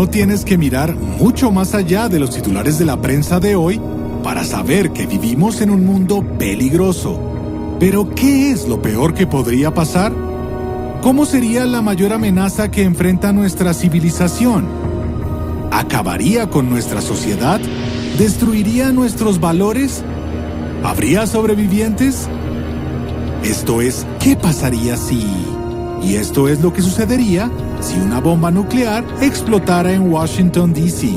no tienes que mirar mucho más allá de los titulares de la prensa de hoy para saber que vivimos en un mundo peligroso. Pero, ¿qué es lo peor que podría pasar? ¿Cómo sería la mayor amenaza que enfrenta nuestra civilización? ¿Acabaría con nuestra sociedad? ¿Destruiría nuestros valores? ¿Habría sobrevivientes? Esto es, ¿qué pasaría si...? Y esto es lo que sucedería si una bomba nuclear explotara en Washington, D.C.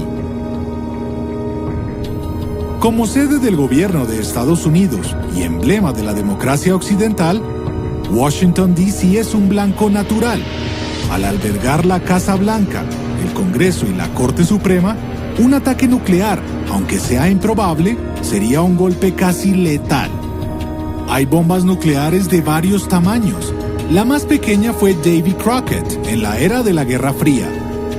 Como sede del gobierno de Estados Unidos y emblema de la democracia occidental, Washington, D.C. es un blanco natural. Al albergar la Casa Blanca, el Congreso y la Corte Suprema, un ataque nuclear, aunque sea improbable, sería un golpe casi letal. Hay bombas nucleares de varios tamaños. La más pequeña fue Davy Crockett en la era de la Guerra Fría.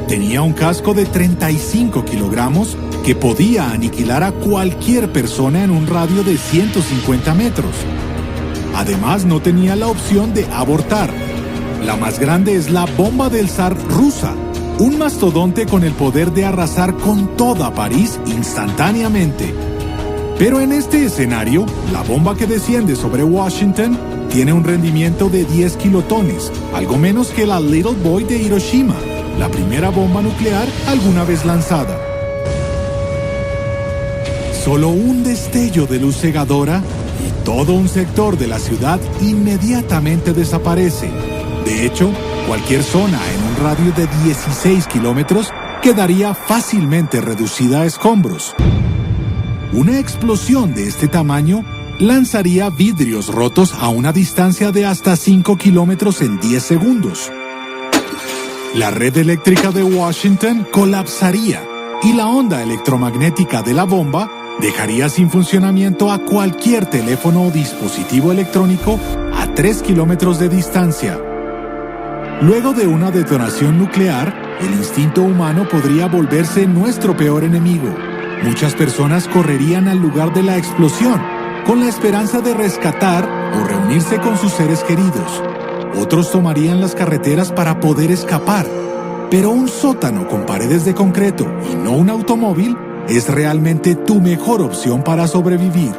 Tenía un casco de 35 kilogramos que podía aniquilar a cualquier persona en un radio de 150 metros. Además, no tenía la opción de abortar. La más grande es la bomba del zar rusa, un mastodonte con el poder de arrasar con toda París instantáneamente. Pero en este escenario, la bomba que desciende sobre Washington tiene un rendimiento de 10 kilotones, algo menos que la Little Boy de Hiroshima, la primera bomba nuclear alguna vez lanzada. Solo un destello de luz cegadora y todo un sector de la ciudad inmediatamente desaparece. De hecho, cualquier zona en un radio de 16 kilómetros quedaría fácilmente reducida a escombros. Una explosión de este tamaño lanzaría vidrios rotos a una distancia de hasta 5 kilómetros en 10 segundos. La red eléctrica de Washington colapsaría y la onda electromagnética de la bomba dejaría sin funcionamiento a cualquier teléfono o dispositivo electrónico a 3 kilómetros de distancia. Luego de una detonación nuclear, el instinto humano podría volverse nuestro peor enemigo. Muchas personas correrían al lugar de la explosión, con la esperanza de rescatar o reunirse con sus seres queridos. Otros tomarían las carreteras para poder escapar. Pero un sótano con paredes de concreto y no un automóvil es realmente tu mejor opción para sobrevivir.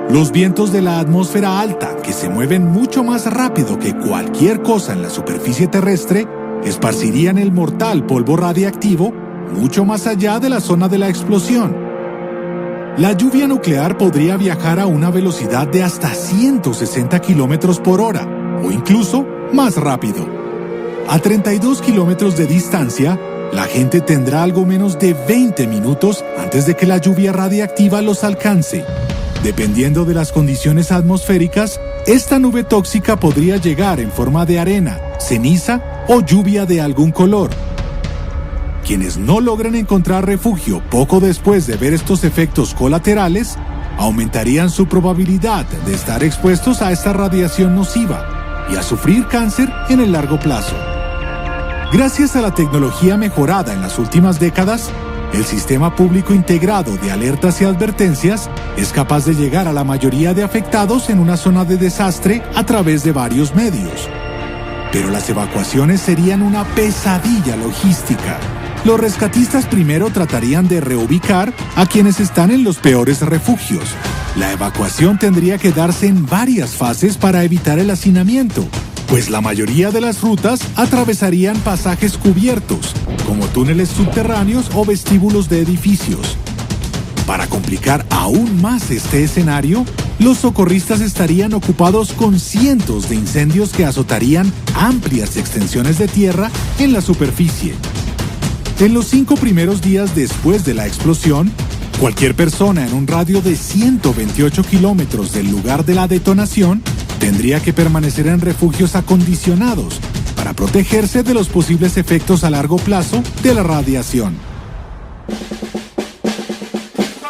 Los vientos de la atmósfera alta, que se mueven mucho más rápido que cualquier cosa en la superficie terrestre, esparcirían el mortal polvo radiactivo mucho más allá de la zona de la explosión. La lluvia nuclear podría viajar a una velocidad de hasta 160 kilómetros por hora, o incluso más rápido. A 32 kilómetros de distancia, la gente tendrá algo menos de 20 minutos antes de que la lluvia radiactiva los alcance. Dependiendo de las condiciones atmosféricas, esta nube tóxica podría llegar en forma de arena, ceniza o lluvia de algún color. Quienes no logren encontrar refugio poco después de ver estos efectos colaterales, aumentarían su probabilidad de estar expuestos a esta radiación nociva y a sufrir cáncer en el largo plazo. Gracias a la tecnología mejorada en las últimas décadas, el sistema público integrado de alertas y advertencias es capaz de llegar a la mayoría de afectados en una zona de desastre a través de varios medios. Pero las evacuaciones serían una pesadilla logística. Los rescatistas primero tratarían de reubicar a quienes están en los peores refugios. La evacuación tendría que darse en varias fases para evitar el hacinamiento, pues la mayoría de las rutas atravesarían pasajes cubiertos, como túneles subterráneos o vestíbulos de edificios. Para complicar aún más este escenario, los socorristas estarían ocupados con cientos de incendios que azotarían amplias extensiones de tierra en la superficie. En los 5 primeros días después de la explosión, cualquier persona en un radio de 128 kilómetros del lugar de la detonación tendría que permanecer en refugios acondicionados para protegerse de los posibles efectos a largo plazo de la radiación.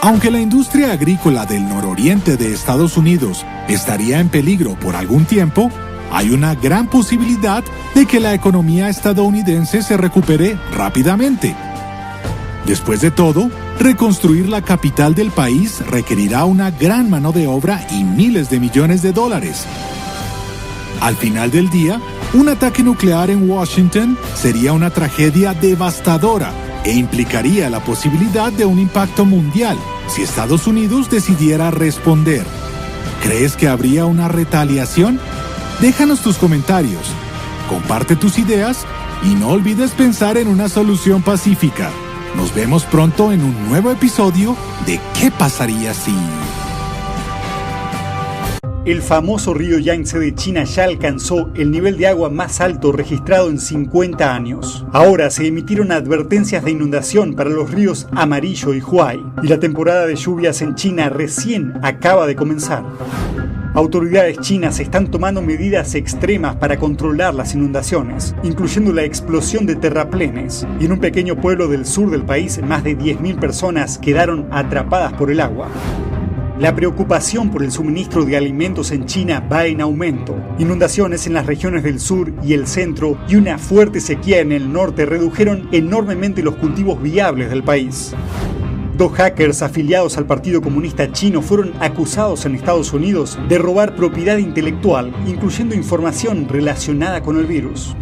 Aunque la industria agrícola del nororiente de Estados Unidos estaría en peligro por algún tiempo, hay una gran posibilidad de que la economía estadounidense se recupere rápidamente. Después de todo, reconstruir la capital del país requerirá una gran mano de obra y miles de millones de dólares. Al final del día, Un ataque nuclear en Washington sería una tragedia devastadora e implicaría la posibilidad de un impacto mundial si Estados Unidos decidiera responder. ¿Crees que habría una retaliación? Déjanos tus comentarios, comparte tus ideas y no olvides pensar en una solución pacífica. Nos vemos pronto en un nuevo episodio de ¿Qué pasaría si...? El famoso río Yangtze de China ya alcanzó el nivel de agua más alto registrado en 50 años. Ahora se emitieron advertencias de inundación para los ríos Amarillo y Huai, y la temporada de lluvias en China recién acaba de comenzar. Autoridades chinas están tomando medidas extremas para controlar las inundaciones, incluyendo la explosión de terraplenes. Y en un pequeño pueblo del sur del país, más de 10.000 personas quedaron atrapadas por el agua. La preocupación por el suministro de alimentos en China va en aumento. Inundaciones en las regiones del sur y el centro y una fuerte sequía en el norte redujeron enormemente los cultivos viables del país. 2 hackers afiliados al Partido Comunista Chino fueron acusados en Estados Unidos de robar propiedad intelectual, incluyendo información relacionada con el virus.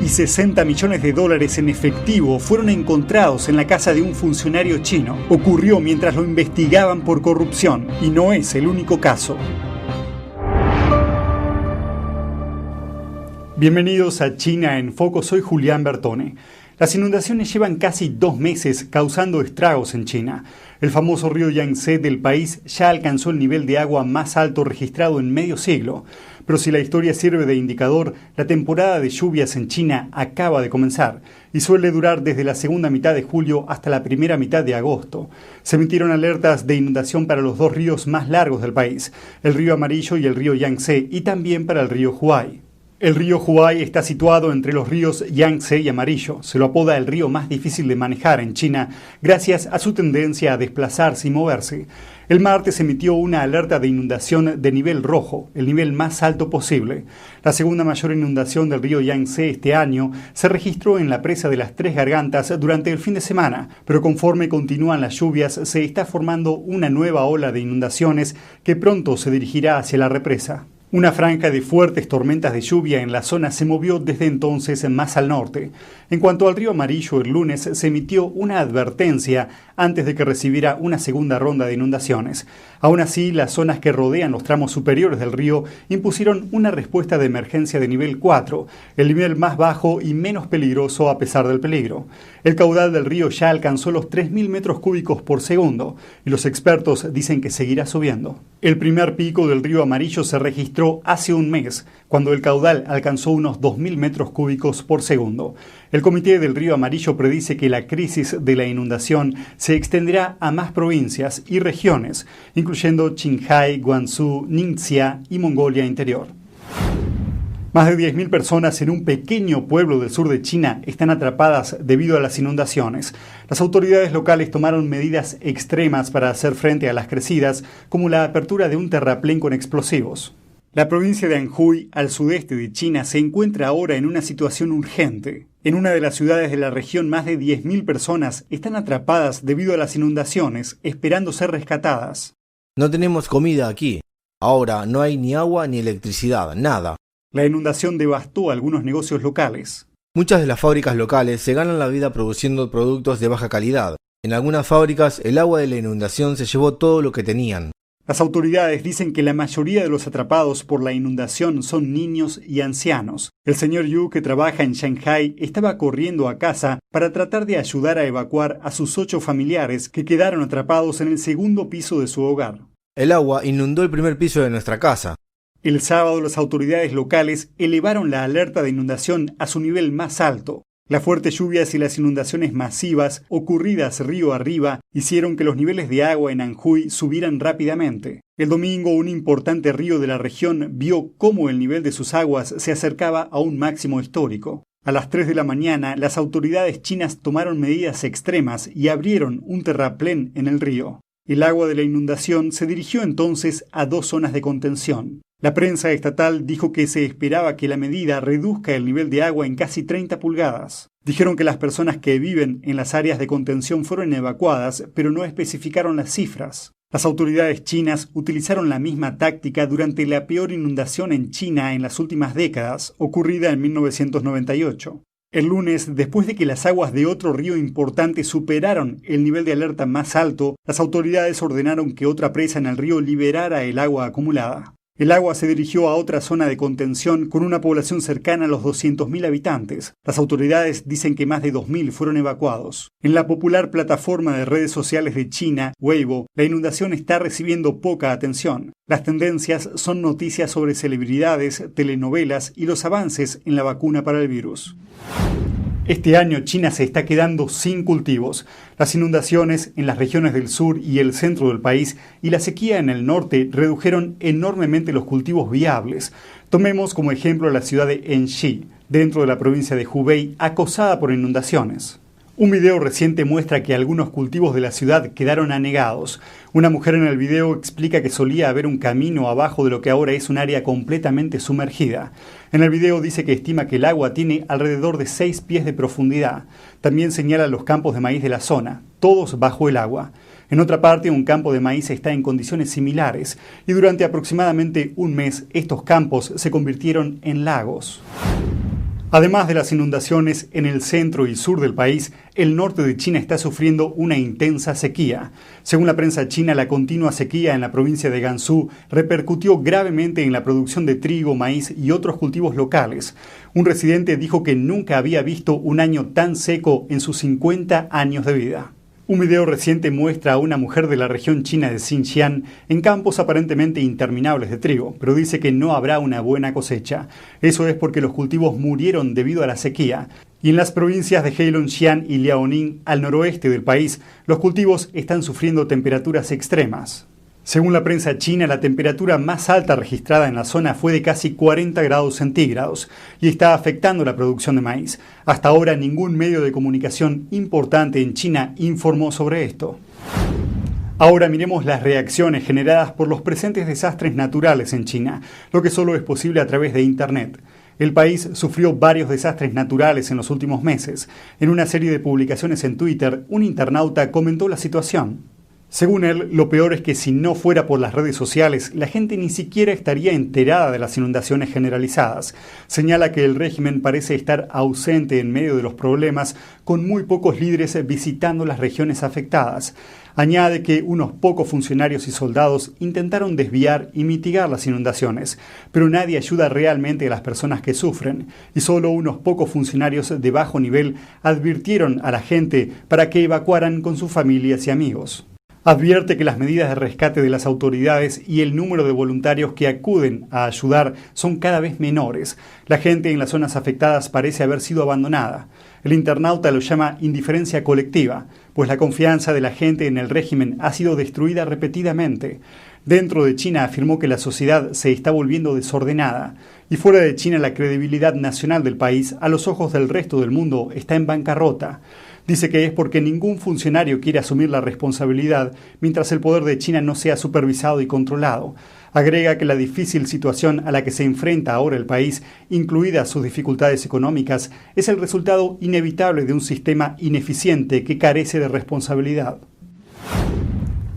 Y $60 millones en efectivo fueron encontrados en la casa de un funcionario chino. Ocurrió mientras lo investigaban por corrupción, y no es el único caso. Bienvenidos a China en Foco, soy Julián Bertone. Las inundaciones llevan casi 2 meses causando estragos en China. El famoso río Yangtze del país ya alcanzó el nivel de agua más alto registrado en medio siglo. Pero si la historia sirve de indicador, la temporada de lluvias en China acaba de comenzar y suele durar desde la segunda mitad de julio hasta la primera mitad de agosto. Se emitieron alertas de inundación para los 2 ríos más largos del país, el río Amarillo y el río Yangtze, y también para el río Huai. El río Huai está situado entre los ríos Yangtze y Amarillo. Se lo apoda el río más difícil de manejar en China, gracias a su tendencia a desplazarse y moverse. El martes se emitió una alerta de inundación de nivel rojo, el nivel más alto posible. La segunda mayor inundación del río Yangtze este año se registró en la presa de las Tres Gargantas durante el fin de semana, pero conforme continúan las lluvias se está formando una nueva ola de inundaciones que pronto se dirigirá hacia la represa. Una franja de fuertes tormentas de lluvia en la zona se movió desde entonces más al norte. En cuanto al río Amarillo, el lunes se emitió una advertencia antes de que recibiera una segunda ronda de inundaciones. Aún así, las zonas que rodean los tramos superiores del río impusieron una respuesta de emergencia de nivel 4, el nivel más bajo y menos peligroso a pesar del peligro. El caudal del río ya alcanzó los 3.000 metros cúbicos por segundo y los expertos dicen que seguirá subiendo. El primer pico del río Amarillo se registró hace un mes, cuando el caudal alcanzó unos 2.000 metros cúbicos por segundo. El Comité del Río Amarillo predice que la crisis de la inundación se extenderá a más provincias y regiones, incluyendo Qinghai, Guangzhou, Ningxia y Mongolia Interior. Más de 10.000 personas en un pequeño pueblo del sur de China están atrapadas debido a las inundaciones. Las autoridades locales tomaron medidas extremas para hacer frente a las crecidas, como la apertura de un terraplén con explosivos. La provincia de Anhui, al sudeste de China, se encuentra ahora en una situación urgente. En una de las ciudades de la región, más de 10.000 personas están atrapadas debido a las inundaciones, esperando ser rescatadas. No tenemos comida aquí. Ahora no hay ni agua ni electricidad, nada. La inundación devastó algunos negocios locales. Muchas de las fábricas locales se ganan la vida produciendo productos de baja calidad. En algunas fábricas, el agua de la inundación se llevó todo lo que tenían. Las autoridades dicen que la mayoría de los atrapados por la inundación son niños y ancianos. El señor Yu, que trabaja en Shanghai, estaba corriendo a casa para tratar de ayudar a evacuar a sus 8 familiares que quedaron atrapados en el segundo piso de su hogar. El agua inundó el primer piso de nuestra casa. El sábado las autoridades locales elevaron la alerta de inundación a su nivel más alto. Las fuertes lluvias y las inundaciones masivas ocurridas río arriba hicieron que los niveles de agua en Anhui subieran rápidamente. El domingo, un importante río de la región vio cómo el nivel de sus aguas se acercaba a un máximo histórico. A las 3 de la mañana, las autoridades chinas tomaron medidas extremas y abrieron un terraplén en el río. El agua de la inundación se dirigió entonces a 2 zonas de contención. La prensa estatal dijo que se esperaba que la medida reduzca el nivel de agua en casi 30 pulgadas. Dijeron que las personas que viven en las áreas de contención fueron evacuadas, pero no especificaron las cifras. Las autoridades chinas utilizaron la misma táctica durante la peor inundación en China en las últimas décadas, ocurrida en 1998. El lunes, después de que las aguas de otro río importante superaron el nivel de alerta más alto, las autoridades ordenaron que otra presa en el río liberara el agua acumulada. El agua se dirigió a otra zona de contención con una población cercana a los 200.000 habitantes. Las autoridades dicen que más de 2.000 fueron evacuados. En la popular plataforma de redes sociales de China, Weibo, la inundación está recibiendo poca atención. Las tendencias son noticias sobre celebridades, telenovelas y los avances en la vacuna para el virus. Este año China se está quedando sin cultivos. Las inundaciones en las regiones del sur y el centro del país y la sequía en el norte redujeron enormemente los cultivos viables. Tomemos como ejemplo la ciudad de Enshi, dentro de la provincia de Hubei, acosada por inundaciones. Un video reciente muestra que algunos cultivos de la ciudad quedaron anegados. Una mujer en el video explica que solía haber un camino abajo de lo que ahora es un área completamente sumergida. En el video dice que estima que el agua tiene alrededor de 6 pies de profundidad. También señala los campos de maíz de la zona, todos bajo el agua. En otra parte, un campo de maíz está en condiciones similares y durante aproximadamente un mes estos campos se convirtieron en lagos. Además de las inundaciones en el centro y sur del país, el norte de China está sufriendo una intensa sequía. Según la prensa china, la continua sequía en la provincia de Gansu repercutió gravemente en la producción de trigo, maíz y otros cultivos locales. Un residente dijo que nunca había visto un año tan seco en sus 50 años de vida. Un video reciente muestra a una mujer de la región china de Xinjiang en campos aparentemente interminables de trigo, pero dice que no habrá una buena cosecha. Eso es porque los cultivos murieron debido a la sequía. Y en las provincias de Heilongjiang y Liaoning, al noroeste del país, los cultivos están sufriendo temperaturas extremas. Según la prensa china, la temperatura más alta registrada en la zona fue de casi 40 grados centígrados y está afectando la producción de maíz. Hasta ahora ningún medio de comunicación importante en China informó sobre esto. Ahora miremos las reacciones generadas por los presentes desastres naturales en China, lo que solo es posible a través de Internet. El país sufrió varios desastres naturales en los últimos meses. En una serie de publicaciones en Twitter, un internauta comentó la situación. Según él, lo peor es que si no fuera por las redes sociales, la gente ni siquiera estaría enterada de las inundaciones generalizadas. Señala que el régimen parece estar ausente en medio de los problemas, con muy pocos líderes visitando las regiones afectadas. Añade que unos pocos funcionarios y soldados intentaron desviar y mitigar las inundaciones, pero nadie ayuda realmente a las personas que sufren, y solo unos pocos funcionarios de bajo nivel advirtieron a la gente para que evacuaran con sus familias y amigos. Advierte que las medidas de rescate de las autoridades y el número de voluntarios que acuden a ayudar son cada vez menores. La gente en las zonas afectadas parece haber sido abandonada. El internauta lo llama indiferencia colectiva, pues la confianza de la gente en el régimen ha sido destruida repetidamente. Dentro de China afirmó que la sociedad se está volviendo desordenada y fuera de China la credibilidad nacional del país a los ojos del resto del mundo está en bancarrota. Dice que es porque ningún funcionario quiere asumir la responsabilidad mientras el poder de China no sea supervisado y controlado. Agrega que la difícil situación a la que se enfrenta ahora el país, incluidas sus dificultades económicas, es el resultado inevitable de un sistema ineficiente que carece de responsabilidad.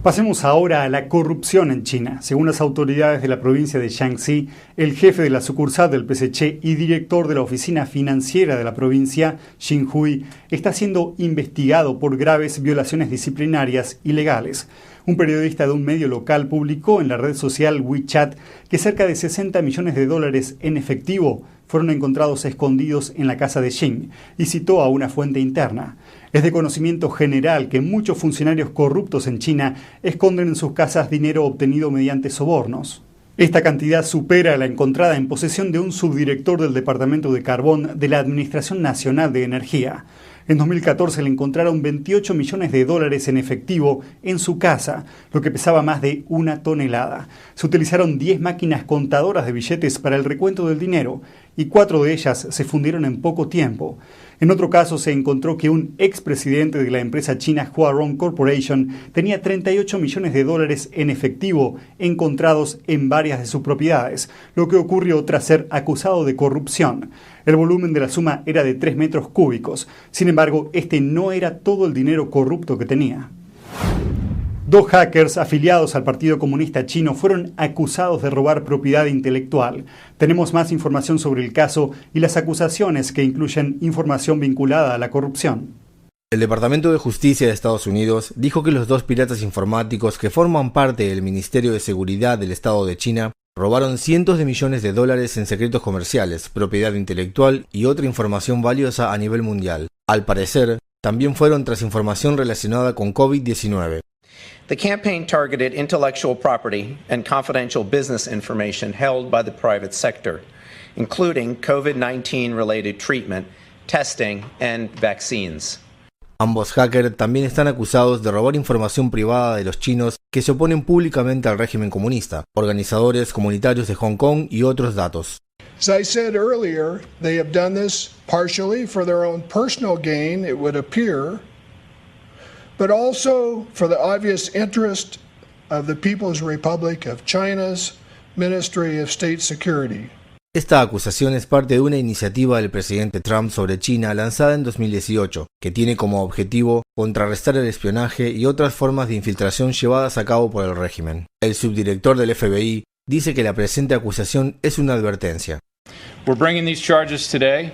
Pasemos ahora a la corrupción en China. Según las autoridades de la provincia de Jiangxi, el jefe de la sucursal del PSC y director de la oficina financiera de la provincia, Xin Hui, está siendo investigado por graves violaciones disciplinarias ilegales. Un periodista de un medio local publicó en la red social WeChat que cerca de $60 millones en efectivo fueron encontrados escondidos en la casa de Xin y citó a una fuente interna. Es de conocimiento general que muchos funcionarios corruptos en China esconden en sus casas dinero obtenido mediante sobornos. Esta cantidad supera la encontrada en posesión de un subdirector del Departamento de Carbón de la Administración Nacional de Energía. En 2014 le encontraron $28 millones en efectivo en su casa, lo que pesaba más de 1 tonelada. Se utilizaron 10 máquinas contadoras de billetes para el recuento del dinero y 4 de ellas se fundieron en poco tiempo. En otro caso se encontró que un expresidente de la empresa china Huarong Corporation tenía $38 millones en efectivo encontrados en varias de sus propiedades, lo que ocurrió tras ser acusado de corrupción. El volumen de la suma era de 3 metros cúbicos. Sin embargo, este no era todo el dinero corrupto que tenía. 2 hackers afiliados al Partido Comunista Chino fueron acusados de robar propiedad intelectual. Tenemos más información sobre el caso y las acusaciones que incluyen información vinculada a la corrupción. El Departamento de Justicia de Estados Unidos dijo que los 2 piratas informáticos que forman parte del Ministerio de Seguridad del Estado de China robaron cientos de millones de dólares en secretos comerciales, propiedad intelectual y otra información valiosa a nivel mundial. Al parecer, también fueron tras información relacionada con COVID-19. The campaign targeted intellectual property and confidential business information held by the private sector, including COVID-19 related treatment, testing, and vaccines. Ambos hackers también están acusados de robar información privada de los chinos que se oponen públicamente al régimen comunista, organizadores comunitarios de Hong Kong y otros datos. As I said earlier, they have done this partially for their own personal gain, it would appear, but also for the obvious interest of the People's Republic of China's Ministry of State Security. Esta acusación es parte de una iniciativa del presidente Trump sobre China lanzada en 2018, que tiene como objetivo contrarrestar el espionaje y otras formas de infiltración llevadas a cabo por el régimen. El subdirector del FBI dice que la presente acusación es una advertencia. We're bringing these charges today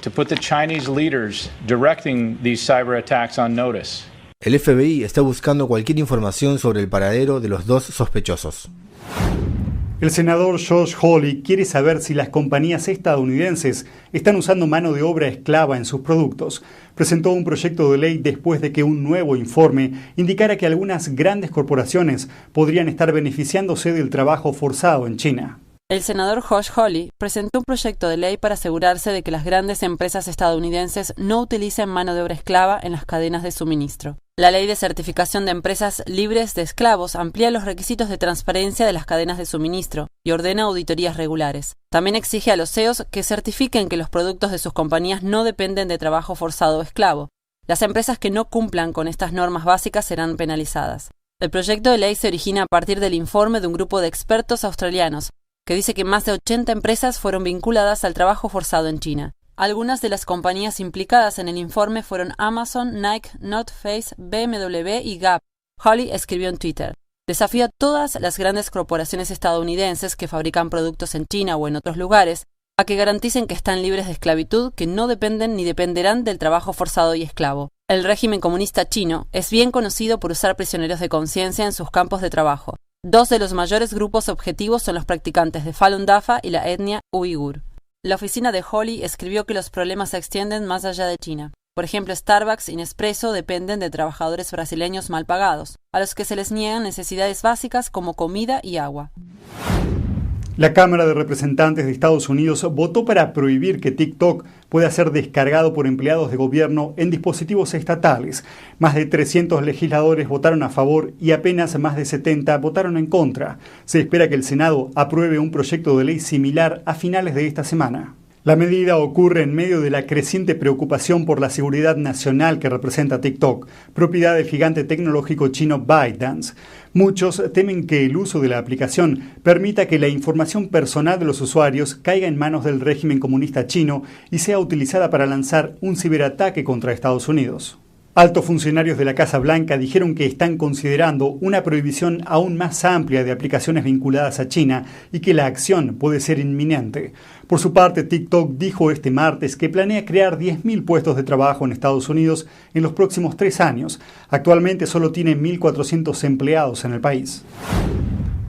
to put the Chinese leaders directing these cyber attacks on notice. El FBI está buscando cualquier información sobre el paradero de los 2 sospechosos. El senador Josh Hawley quiere saber si las compañías estadounidenses están usando mano de obra esclava en sus productos. Presentó un proyecto de ley después de que un nuevo informe indicara que algunas grandes corporaciones podrían estar beneficiándose del trabajo forzado en China. El senador Josh Hawley presentó un proyecto de ley para asegurarse de que las grandes empresas estadounidenses no utilicen mano de obra esclava en las cadenas de suministro. La ley de certificación de empresas libres de esclavos amplía los requisitos de transparencia de las cadenas de suministro y ordena auditorías regulares. También exige a los CEOs que certifiquen que los productos de sus compañías no dependen de trabajo forzado o esclavo. Las empresas que no cumplan con estas normas básicas serán penalizadas. El proyecto de ley se origina a partir del informe de un grupo de expertos australianos que dice que más de 80 empresas fueron vinculadas al trabajo forzado en China. Algunas de las compañías implicadas en el informe fueron Amazon, Nike, North Face, BMW y Gap. Hawley escribió en Twitter: desafío a todas las grandes corporaciones estadounidenses que fabrican productos en China o en otros lugares a que garanticen que están libres de esclavitud, que no dependen ni dependerán del trabajo forzado y esclavo. El régimen comunista chino es bien conocido por usar prisioneros de conciencia en sus campos de trabajo. 2 de los mayores grupos objetivos son los practicantes de Falun Dafa y la etnia uigur. La oficina de Hawley escribió que los problemas se extienden más allá de China. Por ejemplo, Starbucks y Nespresso dependen de trabajadores brasileños mal pagados, a los que se les niegan necesidades básicas como comida y agua. La Cámara de Representantes de Estados Unidos votó para prohibir que TikTok pueda ser descargado por empleados de gobierno en dispositivos estatales. Más de 300 legisladores votaron a favor y apenas más de 70 votaron en contra. Se espera que el Senado apruebe un proyecto de ley similar a finales de esta semana. La medida ocurre en medio de la creciente preocupación por la seguridad nacional que representa TikTok, propiedad del gigante tecnológico chino ByteDance. Muchos temen que el uso de la aplicación permita que la información personal de los usuarios caiga en manos del régimen comunista chino y sea utilizada para lanzar un ciberataque contra Estados Unidos. Altos funcionarios de la Casa Blanca dijeron que están considerando una prohibición aún más amplia de aplicaciones vinculadas a China y que la acción puede ser inminente. Por su parte, TikTok dijo este martes que planea crear 10.000 puestos de trabajo en Estados Unidos en los próximos 3 años. Actualmente solo tiene 1.400 empleados en el país.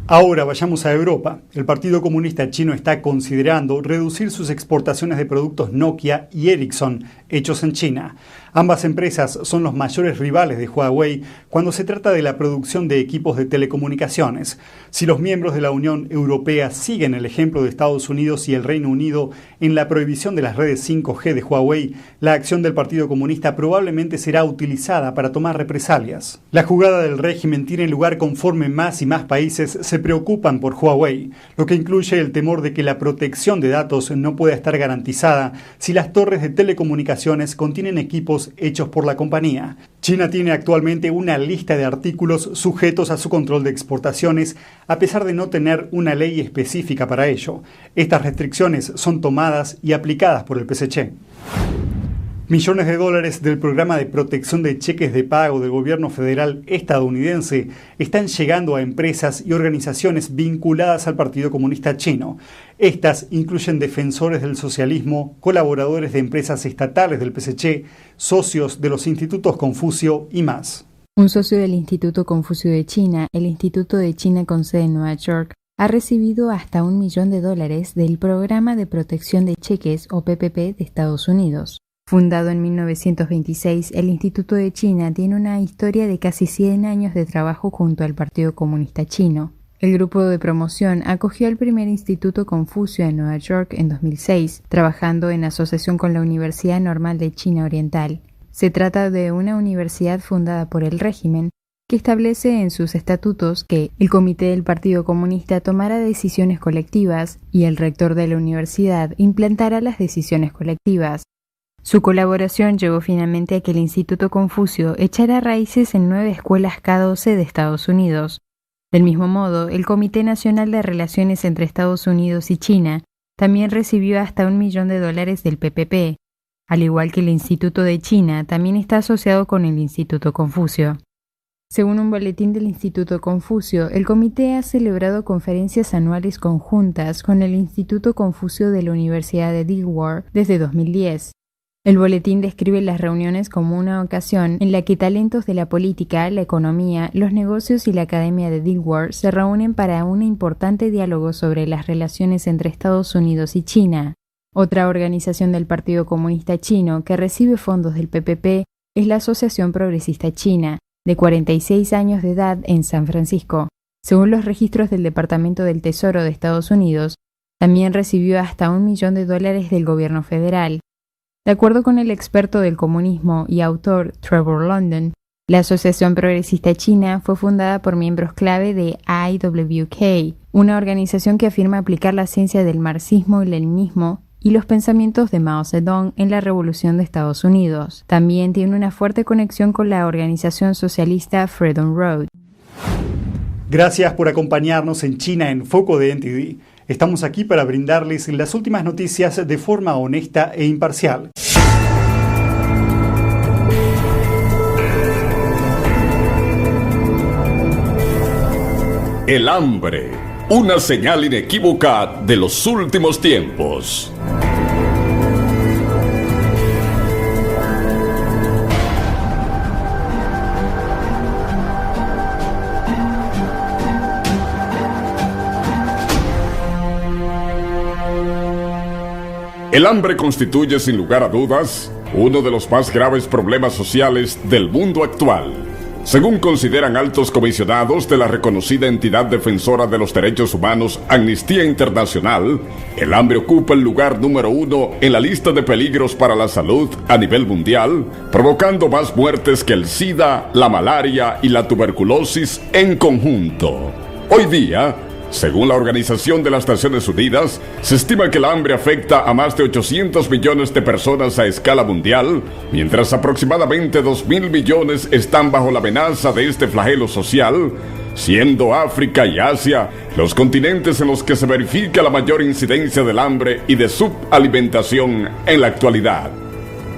Ahora vayamos a Europa. El Partido Comunista Chino está considerando reducir sus exportaciones de productos Nokia y Ericsson hechos en China. Ambas empresas son los mayores rivales de Huawei cuando se trata de la producción de equipos de telecomunicaciones. Si los miembros de la Unión Europea siguen el ejemplo de Estados Unidos y el Reino Unido en la prohibición de las redes 5G de Huawei, la acción del Partido Comunista probablemente será utilizada para tomar represalias. La jugada del régimen tiene lugar conforme más y más países se preocupan por Huawei, lo que incluye el temor de que la protección de datos no pueda estar garantizada si las torres de telecomunicaciones contienen equipos hechos por la compañía. China tiene actualmente una lista de artículos sujetos a su control de exportaciones, a pesar de no tener una ley específica para ello. Estas restricciones son tomadas y aplicadas por el PSC. Millones de dólares del programa de protección de cheques de pago del gobierno federal estadounidense están llegando a empresas y organizaciones vinculadas al Partido Comunista Chino. Estas incluyen defensores del socialismo, colaboradores de empresas estatales del PSC, socios de los institutos Confucio y más. Un socio del Instituto Confucio de China, el Instituto de China con sede en Nueva York, ha recibido hasta $1 millón del Programa de Protección de Cheques o PPP de Estados Unidos. Fundado en 1926, el Instituto de China tiene una historia de casi 100 años de trabajo junto al Partido Comunista Chino. El grupo de promoción acogió el primer Instituto Confucio en Nueva York en 2006, trabajando en asociación con la Universidad Normal de China Oriental. Se trata de una universidad fundada por el régimen que establece en sus estatutos que el comité del Partido Comunista tomará decisiones colectivas y el rector de la universidad implantará las decisiones colectivas. Su colaboración llevó finalmente a que el Instituto Confucio echara raíces en 9 escuelas K-12 de Estados Unidos. Del mismo modo, el Comité Nacional de Relaciones entre Estados Unidos y China también recibió hasta $1 millón del PPP. Al igual que el Instituto de China, también está asociado con el Instituto Confucio. Según un boletín del Instituto Confucio, el comité ha celebrado conferencias anuales conjuntas con el Instituto Confucio de la Universidad de Delaware desde 2010. El boletín describe las reuniones como una ocasión en la que talentos de la política, la economía, los negocios y la academia de Delaware se reúnen para un importante diálogo sobre las relaciones entre Estados Unidos y China. Otra organización del Partido Comunista Chino que recibe fondos del PPP es la Asociación Progresista China, de 46 años de edad en San Francisco. Según los registros del Departamento del Tesoro de Estados Unidos, también recibió hasta $1 millón del gobierno federal. De acuerdo con el experto del comunismo y autor Trevor London, la Asociación Progresista China fue fundada por miembros clave de IWK, una organización que afirma aplicar la ciencia del marxismo y leninismo y los pensamientos de Mao Zedong en la Revolución de Estados Unidos. También tiene una fuerte conexión con la organización socialista Freedom Road. Gracias por acompañarnos en China en Foco de NTD. Estamos aquí para brindarles las últimas noticias de forma honesta e imparcial. El hambre, una señal inequívoca de los últimos tiempos. El hambre constituye, sin lugar a dudas, uno de los más graves problemas sociales del mundo actual. Según consideran altos comisionados de la reconocida entidad defensora de los derechos humanos Amnistía Internacional, el hambre ocupa el lugar número 1 en la lista de peligros para la salud a nivel mundial, provocando más muertes que el SIDA, la malaria y la tuberculosis en conjunto. Hoy día, según la Organización de las Naciones Unidas, se estima que el hambre afecta a más de 800 millones de personas a escala mundial, mientras aproximadamente 2.000 millones están bajo la amenaza de este flagelo social, siendo África y Asia los continentes en los que se verifica la mayor incidencia del hambre y de subalimentación en la actualidad.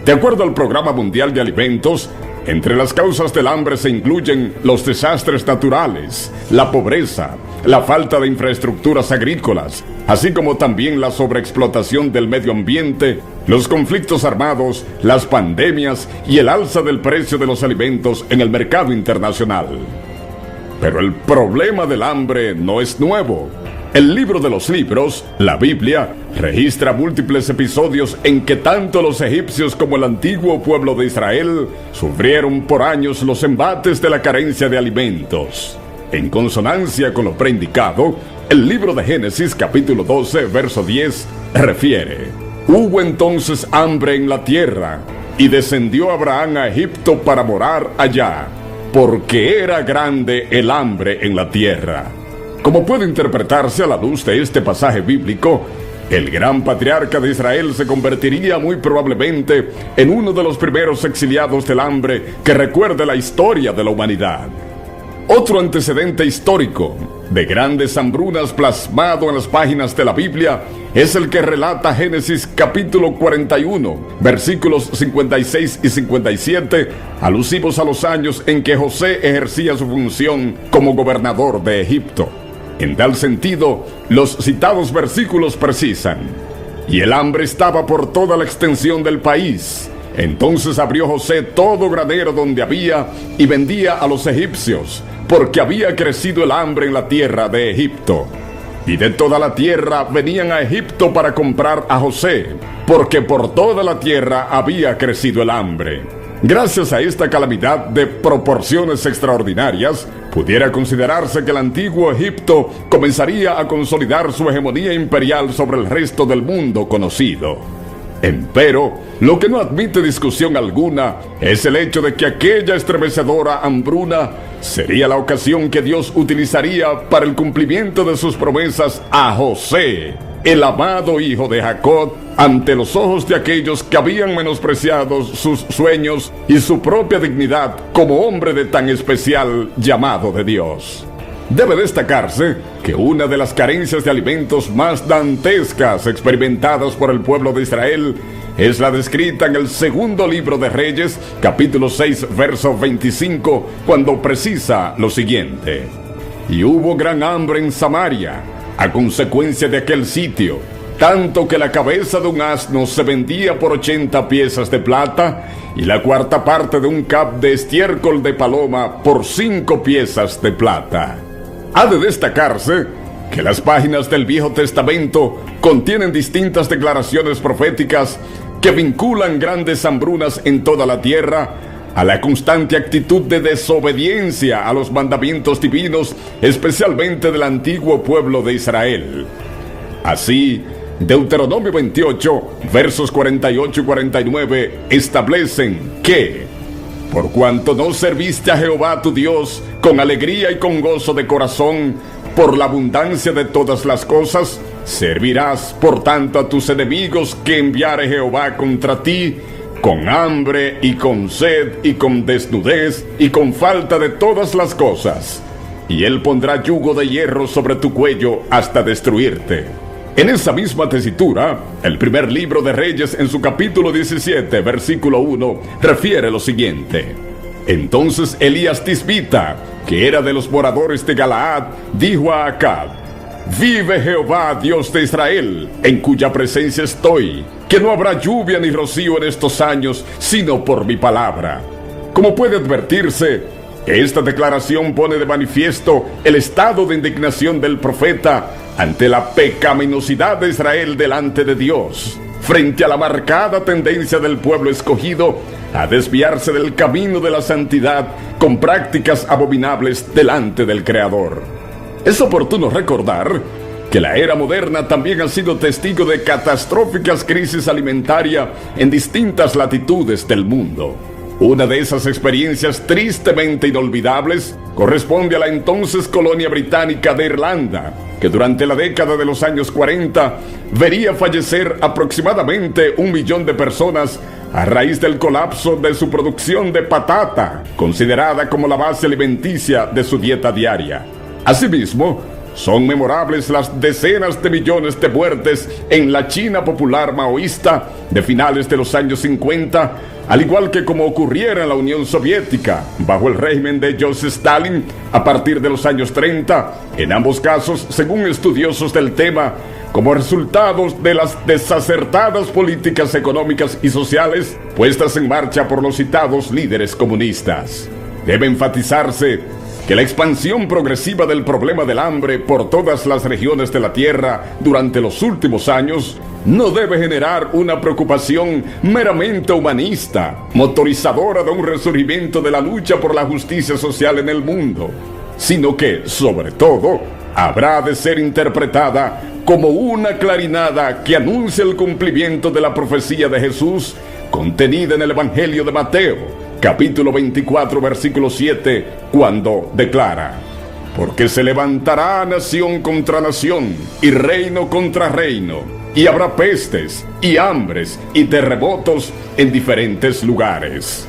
De acuerdo al Programa Mundial de Alimentos, entre las causas del hambre se incluyen los desastres naturales, la pobreza, la falta de infraestructuras agrícolas, así como también la sobreexplotación del medio ambiente, los conflictos armados, las pandemias y el alza del precio de los alimentos en el mercado internacional. Pero el problema del hambre no es nuevo. El libro de los libros, la Biblia, registra múltiples episodios en que tanto los egipcios como el antiguo pueblo de Israel sufrieron por años los embates de la carencia de alimentos. En consonancia con lo preindicado, el libro de Génesis capítulo 12, verso 10, refiere: Hubo entonces hambre en la tierra, y descendió Abraham a Egipto para morar allá, porque era grande el hambre en la tierra. Como puede interpretarse a la luz de este pasaje bíblico, el gran patriarca de Israel se convertiría muy probablemente en uno de los primeros exiliados del hambre que recuerde la historia de la humanidad. Otro antecedente histórico de grandes hambrunas plasmado en las páginas de la Biblia es el que relata Génesis capítulo 41, versículos 56 y 57, alusivos a los años en que José ejercía su función como gobernador de Egipto. En tal sentido, los citados versículos precisan: y el hambre estaba por toda la extensión del país. Entonces abrió José todo granero donde había y vendía a los egipcios, porque había crecido el hambre en la tierra de Egipto. Y de toda la tierra venían a Egipto para comprar a José, porque por toda la tierra había crecido el hambre. Gracias a esta calamidad de proporciones extraordinarias, pudiera considerarse que el antiguo Egipto comenzaría a consolidar su hegemonía imperial sobre el resto del mundo conocido. Empero, lo que no admite discusión alguna es el hecho de que aquella estremecedora hambruna sería la ocasión que Dios utilizaría para el cumplimiento de sus promesas a José, el amado hijo de Jacob, ante los ojos de aquellos que habían menospreciado sus sueños y su propia dignidad como hombre de tan especial llamado de Dios. Debe destacarse que una de las carencias de alimentos más dantescas experimentadas por el pueblo de Israel es la descrita en el segundo libro de Reyes, capítulo 6, verso 25, cuando precisa lo siguiente: y hubo gran hambre en Samaria, a consecuencia de aquel sitio, tanto que la cabeza de un asno se vendía por 80 piezas de plata, y la cuarta parte de un cab de estiércol de paloma por 5 piezas de plata. Ha de destacarse que las páginas del Viejo Testamento contienen distintas declaraciones proféticas que vinculan grandes hambrunas en toda la tierra a la constante actitud de desobediencia a los mandamientos divinos, especialmente del antiguo pueblo de Israel. Así, Deuteronomio 28, versos 48 y 49 establecen que: por cuanto no serviste a Jehová tu Dios con alegría y con gozo de corazón, por la abundancia de todas las cosas, servirás por tanto a tus enemigos que enviare Jehová contra ti, con hambre y con sed y con desnudez y con falta de todas las cosas. Y él pondrá yugo de hierro sobre tu cuello hasta destruirte. En esa misma tesitura, el primer libro de Reyes, en su capítulo 17, versículo 1, refiere lo siguiente: entonces Elías Tisbita, que era de los moradores de Galaad, dijo a Acab: vive Jehová, Dios de Israel, en cuya presencia estoy, que no habrá lluvia ni rocío en estos años, sino por mi palabra. Como puede advertirse, esta declaración pone de manifiesto el estado de indignación del profeta ante la pecaminosidad de Israel delante de Dios, frente a la marcada tendencia del pueblo escogido a desviarse del camino de la santidad con prácticas abominables delante del Creador. Es oportuno recordar que la era moderna también ha sido testigo de catastróficas crisis alimentarias en distintas latitudes del mundo. Una de esas experiencias tristemente inolvidables corresponde a la entonces colonia británica de Irlanda, que durante la década de los años 40 vería fallecer aproximadamente 1 millón de personas a raíz del colapso de su producción de patata, considerada como la base alimenticia de su dieta diaria. Asimismo, son memorables las decenas de millones de muertes en la China popular maoísta de finales de los años 50, al igual que como ocurriera en la Unión Soviética, bajo el régimen de Joseph Stalin, a partir de los años 30, en ambos casos, según estudiosos del tema, como resultados de las desacertadas políticas económicas y sociales puestas en marcha por los citados líderes comunistas. Debe enfatizarse que la expansión progresiva del problema del hambre por todas las regiones de la Tierra durante los últimos años no debe generar una preocupación meramente humanista, motorizadora de un resurgimiento de la lucha por la justicia social en el mundo, sino que, sobre todo, habrá de ser interpretada como una clarinada que anuncia el cumplimiento de la profecía de Jesús contenida en el Evangelio de Mateo, capítulo 24, versículo 7, cuando declara: porque se levantará nación contra nación, y reino contra reino, y habrá pestes, y hambres, y terremotos en diferentes lugares.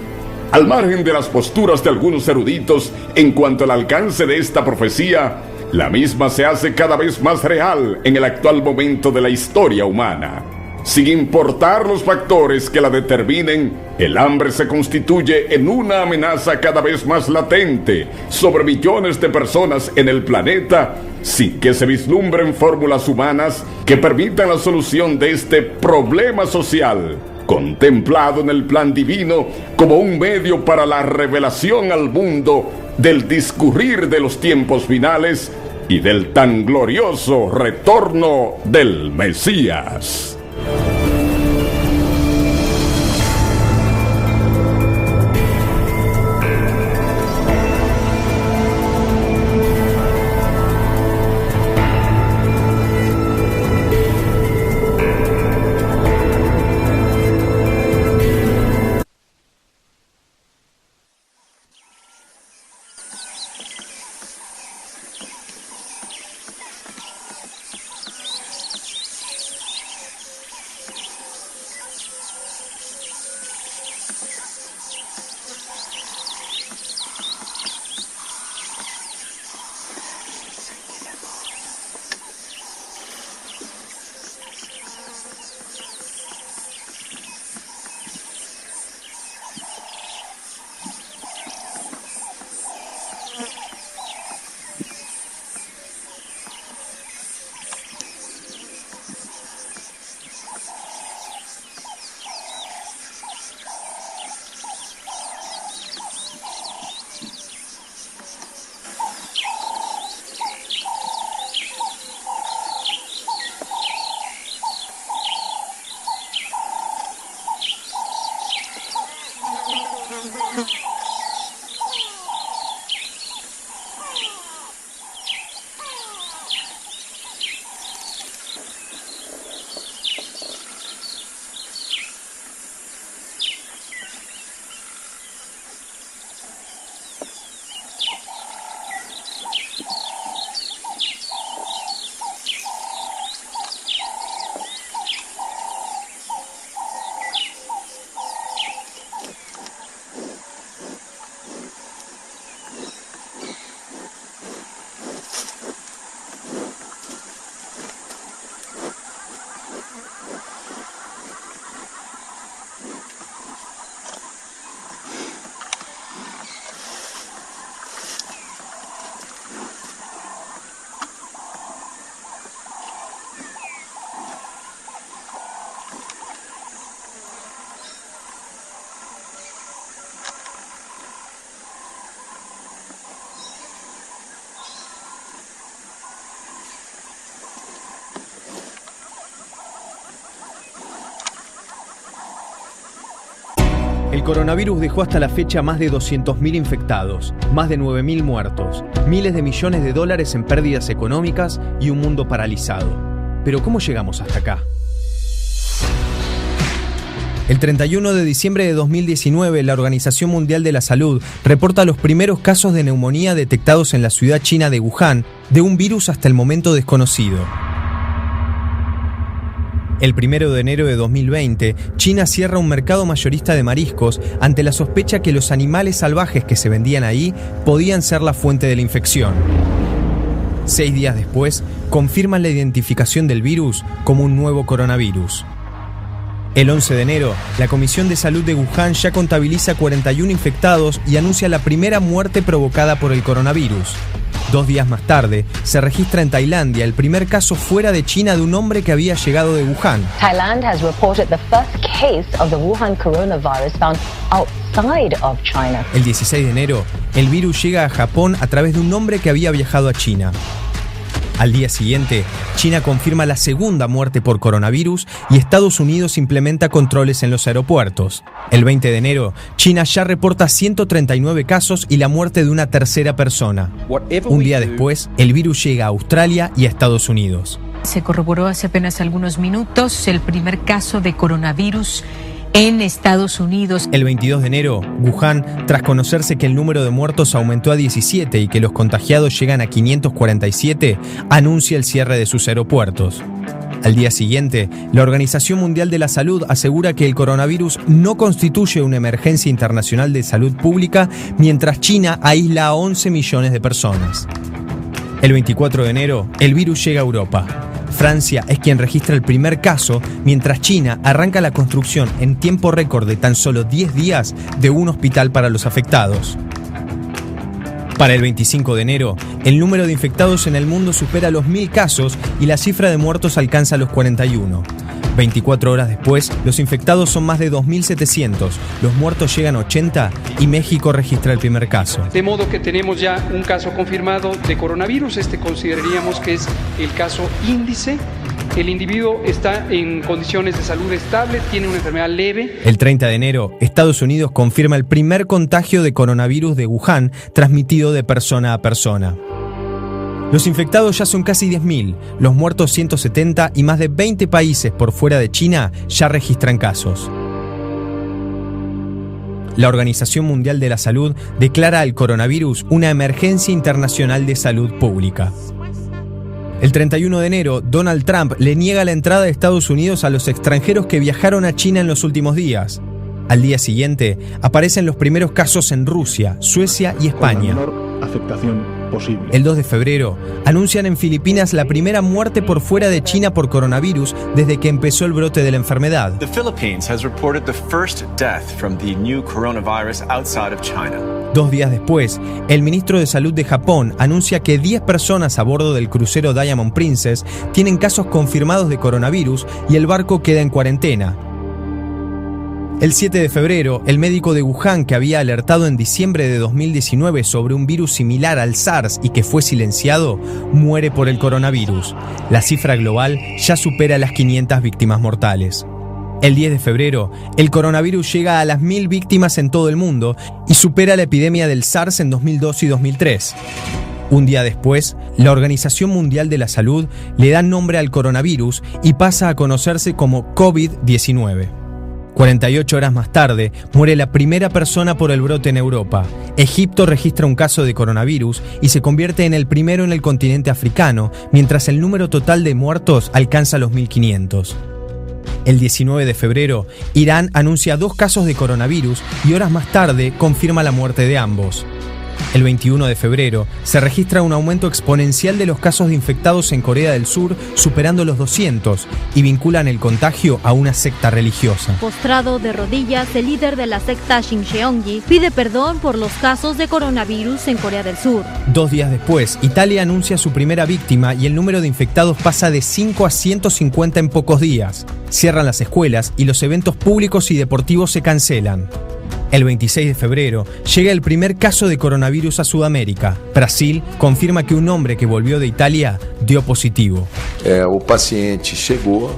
Al margen de las posturas de algunos eruditos en cuanto al alcance de esta profecía, la misma se hace cada vez más real en el actual momento de la historia humana. Sin importar los factores que la determinen, el hambre se constituye en una amenaza cada vez más latente sobre millones de personas en el planeta, sin que se vislumbren fórmulas humanas que permitan la solución de este problema social, contemplado en el plan divino como un medio para la revelación al mundo del discurrir de los tiempos finales y del tan glorioso retorno del Mesías. El coronavirus dejó hasta la fecha más de 200.000 infectados, más de 9.000 muertos, miles de millones de dólares en pérdidas económicas y un mundo paralizado. Pero ¿cómo llegamos hasta acá? El 31 de diciembre de 2019, la Organización Mundial de la Salud reporta los primeros casos de neumonía detectados en la ciudad china de Wuhan, de un virus hasta el momento desconocido. El 1 de enero de 2020, China cierra un mercado mayorista de mariscos ante la sospecha que los animales salvajes que se vendían ahí podían ser la fuente de la infección. 6 días después, confirman la identificación del virus como un nuevo coronavirus. El 11 de enero, la Comisión de Salud de Wuhan ya contabiliza 41 infectados y anuncia la primera muerte provocada por el coronavirus. 2 días más tarde, se registra en Tailandia el primer caso fuera de China de un hombre que había llegado de Wuhan. Thailand has reported the first case of the Wuhan coronavirus found outside of China. El 16 de enero, el virus llega a Japón a través de un hombre que había viajado a China. Al día siguiente, China confirma la segunda muerte por coronavirus y Estados Unidos implementa controles en los aeropuertos. El 20 de enero, China ya reporta 139 casos y la muerte de una tercera persona. Un día después, el virus llega a Australia y a Estados Unidos. Se corroboró hace apenas algunos minutos el primer caso de coronavirus en Estados Unidos. El 22 de enero, Wuhan, tras conocerse que el número de muertos aumentó a 17 y que los contagiados llegan a 547, anuncia el cierre de sus aeropuertos. Al día siguiente, la Organización Mundial de la Salud asegura que el coronavirus no constituye una emergencia internacional de salud pública, mientras China aísla a 11 millones de personas. El 24 de enero, el virus llega a Europa. Francia es quien registra el primer caso, mientras China arranca la construcción en tiempo récord de tan solo 10 días de un hospital para los afectados. Para el 25 de enero, el número de infectados en el mundo supera los 1.000 casos y la cifra de muertos alcanza los 41. 24 horas después, los infectados son más de 2.700, los muertos llegan a 80 y México registra el primer caso. De modo que tenemos ya un caso confirmado de coronavirus. Consideraríamos que es el caso índice. El individuo está en condiciones de salud estable, tiene una enfermedad leve. El 30 de enero, Estados Unidos confirma el primer contagio de coronavirus de Wuhan, transmitido de persona a persona. Los infectados ya son casi 10.000, los muertos 170 y más de 20 países por fuera de China ya registran casos. La Organización Mundial de la Salud declara al coronavirus una emergencia internacional de salud pública. El 31 de enero, Donald Trump le niega la entrada de Estados Unidos a los extranjeros que viajaron a China en los últimos días. Al día siguiente, aparecen los primeros casos en Rusia, Suecia y España. El 2 de febrero, anuncian en Filipinas la primera muerte por fuera de China por coronavirus desde que empezó el brote de la enfermedad. The Philippines has reported the first death from the new coronavirus outside of China. 2 días después, el ministro de Salud de Japón anuncia que 10 personas a bordo del crucero Diamond Princess tienen casos confirmados de coronavirus y el barco queda en cuarentena. El 7 de febrero, el médico de Wuhan que había alertado en diciembre de 2019 sobre un virus similar al SARS y que fue silenciado, muere por el coronavirus. La cifra global ya supera las 500 víctimas mortales. El 10 de febrero, el coronavirus llega a las 1.000 víctimas en todo el mundo y supera la epidemia del SARS en 2002 y 2003. Un día después, la Organización Mundial de la Salud le da nombre al coronavirus y pasa a conocerse como COVID-19. 48 horas más tarde, muere la primera persona por el brote en Europa. Egipto registra un caso de coronavirus y se convierte en el primero en el continente africano, mientras el número total de muertos alcanza los 1.500. El 19 de febrero, Irán anuncia 2 casos de coronavirus y horas más tarde confirma la muerte de ambos. El 21 de febrero se registra un aumento exponencial de los casos de infectados en Corea del Sur, superando los 200, y vinculan el contagio a una secta religiosa. Postrado de rodillas, el líder de la secta Shincheonji pide perdón por los casos de coronavirus en Corea del Sur. 2 días después, Italia anuncia su primera víctima y el número de infectados pasa de 5 a 150 en pocos días. Cierran las escuelas y los eventos públicos y deportivos se cancelan. El 26 de febrero llega el primer caso de coronavirus a Sudamérica. Brasil confirma que un hombre que volvió de Italia dio positivo. O paciente chegou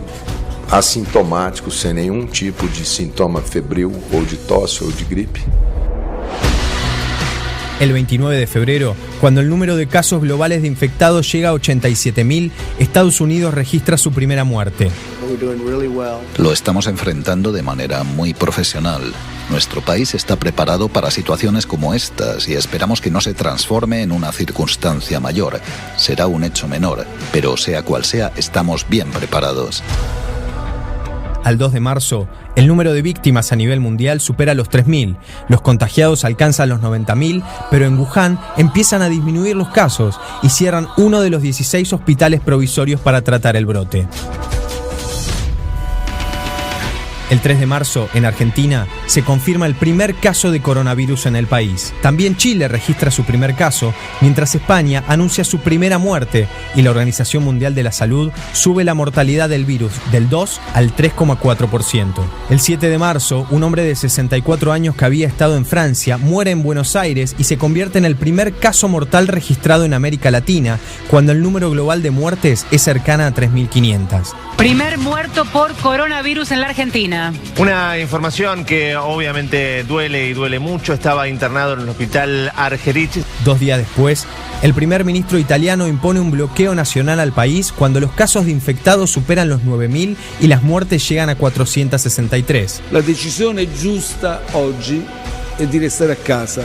assintomático, sem nenhum tipo de sintoma febril ou de tosse ou de gripe. El 29 de febrero, cuando el número de casos globales de infectados llega a 87.000, Estados Unidos registra su primera muerte. Lo estamos enfrentando de manera muy profesional. Nuestro país está preparado para situaciones como estas y esperamos que no se transforme en una circunstancia mayor. Será un hecho menor, pero sea cual sea, estamos bien preparados. Al 2 de marzo, el número de víctimas a nivel mundial supera los 3.000. Los contagiados alcanzan los 90.000, pero en Wuhan empiezan a disminuir los casos y cierran uno de los 16 hospitales provisorios para tratar el brote. El 3 de marzo, en Argentina, se confirma el primer caso de coronavirus en el país. También Chile registra su primer caso, mientras España anuncia su primera muerte y la Organización Mundial de la Salud sube la mortalidad del virus del 2 al 3,4%. El 7 de marzo, un hombre de 64 años que había estado en Francia muere en Buenos Aires y se convierte en el primer caso mortal registrado en América Latina, cuando el número global de muertes es cercana a 3.500. Primer muerto por coronavirus en la Argentina. Una información que obviamente duele y duele mucho. Estaba internado en el hospital Argerich. 2 días después, el primer ministro italiano impone un bloqueo nacional al país cuando los casos de infectados superan los 9.000 y las muertes llegan a 463. La decisione giusta oggi è di restare a casa.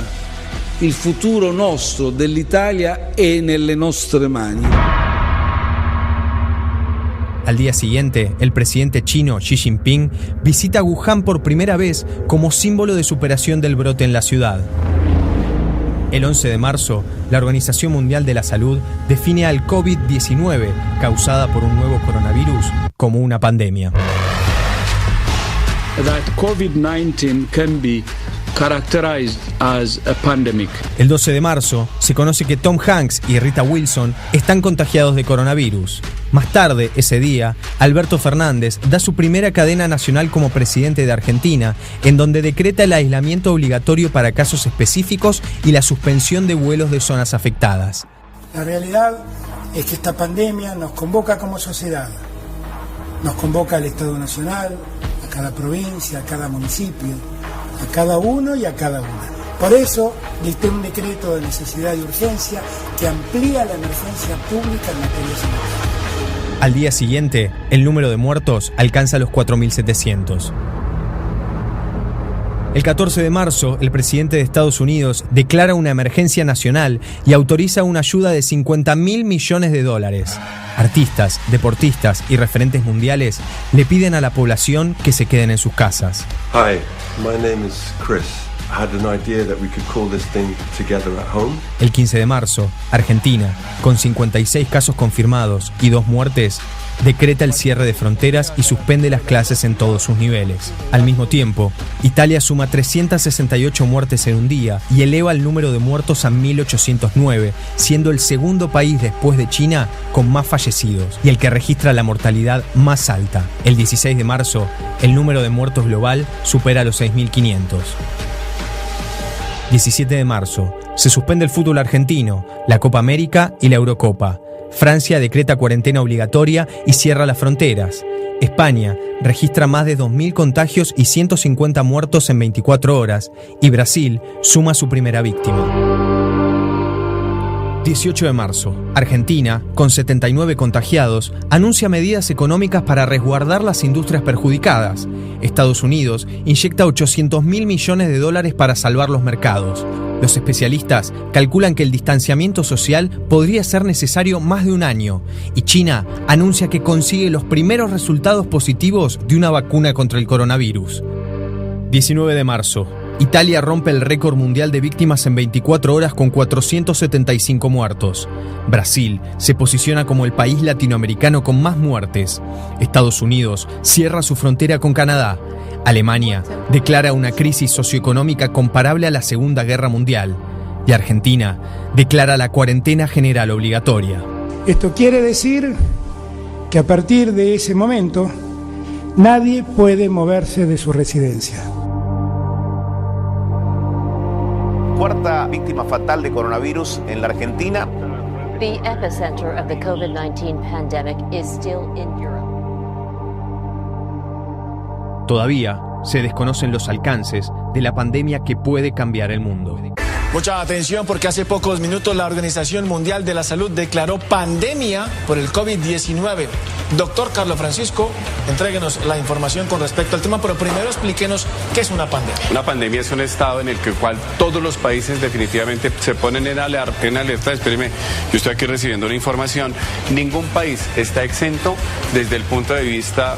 Il futuro nostro dell'Italia è nelle nostre mani. Al día siguiente, el presidente chino Xi Jinping visita Wuhan por primera vez como símbolo de superación del brote en la ciudad. El 11 de marzo, la Organización Mundial de la Salud define al COVID-19, causada por un nuevo coronavirus, como una pandemia. That COVID-19 can be characterized as a pandemic. El 12 de marzo se conoce que Tom Hanks y Rita Wilson están contagiados de coronavirus. Más tarde, ese día, Alberto Fernández da su primera cadena nacional como presidente de Argentina, en donde decreta el aislamiento obligatorio para casos específicos y la suspensión de vuelos de zonas afectadas. La realidad es que esta pandemia nos convoca como sociedad, nos convoca al Estado Nacional, a cada provincia, a cada municipio, a cada uno y a cada una. Por eso dicté un decreto de necesidad y urgencia que amplía la emergencia pública en materia sanitaria. Al día siguiente, el número de muertos alcanza los 4.700. El 14 de marzo, el presidente de Estados Unidos declara una emergencia nacional y autoriza una ayuda de $50.000 millones. Artistas, deportistas y referentes mundiales le piden a la población que se queden en sus casas. Hi, my name is Chris. I had an idea that we could call this thing Together at Home. El 15 de marzo, Argentina, con 56 casos confirmados y 2 muertes, decreta el cierre de fronteras y suspende las clases en todos sus niveles. Al mismo tiempo, Italia suma 368 muertes en un día y eleva el número de muertos a 1.809, siendo el segundo país después de China con más fallecidos y el que registra la mortalidad más alta. El 16 de marzo, el número de muertos global supera los 6.500. 17 de marzo, se suspende el fútbol argentino, la Copa América y la Eurocopa. Francia decreta cuarentena obligatoria y cierra las fronteras. España registra más de 2.000 contagios y 150 muertos en 24 horas. Y Brasil suma su primera víctima. 18 de marzo, Argentina, con 79 contagiados, anuncia medidas económicas para resguardar las industrias perjudicadas. Estados Unidos inyecta $800.000 millones para salvar los mercados. Los especialistas calculan que el distanciamiento social podría ser necesario más de un año. Y China anuncia que consigue los primeros resultados positivos de una vacuna contra el coronavirus. 19 de marzo. Italia rompe el récord mundial de víctimas en 24 horas con 475 muertos. Brasil se posiciona como el país latinoamericano con más muertes. Estados Unidos cierra su frontera con Canadá. Alemania declara una crisis socioeconómica comparable a la Segunda Guerra Mundial. Y Argentina declara la cuarentena general obligatoria. Esto quiere decir que a partir de ese momento nadie puede moverse de su residencia. Cuarta víctima fatal de coronavirus en la Argentina. The epicenter of the COVID-19 pandemic is still in Europe. Todavía se desconocen los alcances de la pandemia que puede cambiar el mundo. Mucha atención porque hace pocos minutos la Organización Mundial de la Salud declaró pandemia por el COVID-19. Doctor Carlos Francisco, entréguenos la información con respecto al tema, pero primero explíquenos qué es una pandemia. Una pandemia es un estado en el cual todos los países definitivamente se ponen en alerta. Espéreme, yo estoy aquí recibiendo una información. Ningún país está exento desde el punto de vista